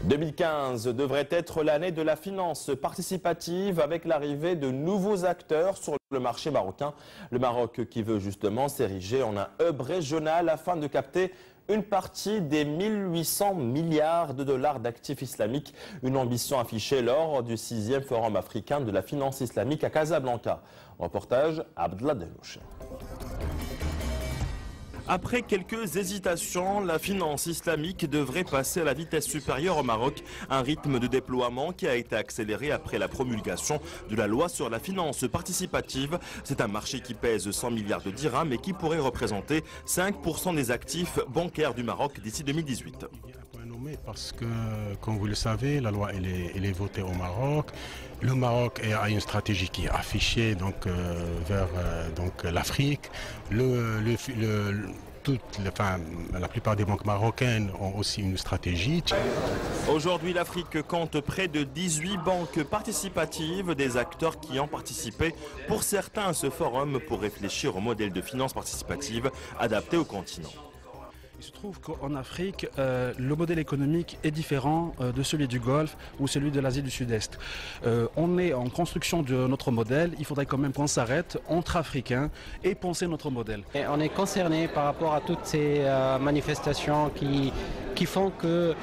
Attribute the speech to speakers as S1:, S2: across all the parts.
S1: 2015 devrait être l'année de la finance participative avec l'arrivée de nouveaux acteurs sur le marché marocain. Le Maroc qui veut justement s'ériger en un hub régional afin de capter une partie des 1800 milliards de dollars d'actifs islamiques. Une ambition affichée lors du 6e Forum africain de la finance islamique à Casablanca. Reportage Abdallah Delouche. Après quelques hésitations, la finance islamique devrait passer à la vitesse supérieure au Maroc, un rythme de déploiement qui a été accéléré après la promulgation de la loi sur la finance participative. C'est un marché qui pèse 100 milliards de dirhams et qui pourrait représenter 5% des actifs bancaires du Maroc d'ici 2018.
S2: Parce que, comme vous le savez, la loi elle est votée au Maroc. Le Maroc a une stratégie qui est affichée vers l'Afrique. La plupart des banques marocaines ont aussi une stratégie.
S1: Aujourd'hui, l'Afrique compte près de 18 banques participatives, des acteurs qui ont participé pour certains à ce forum pour réfléchir au modèle de finance participative adapté au continent.
S3: Il se trouve qu'en Afrique, le modèle économique est différent de celui du Golfe ou celui de l'Asie du Sud-Est. On est en construction de notre modèle. Il faudrait quand même qu'on s'arrête entre Africains et penser notre modèle.
S4: Et on est concerné par rapport à toutes ces manifestations qui font que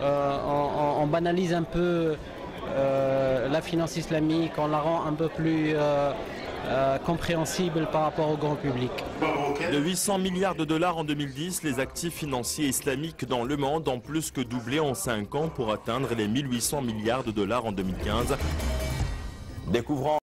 S4: on banalise un peu la finance islamique, on la rend un peu plus compréhensible par rapport au grand public.
S1: De 800 milliards de dollars en 2010, les actifs financiers islamiques dans le monde ont plus que doublé en 5 ans pour atteindre les 1800 milliards de dollars en 2015. Découvrant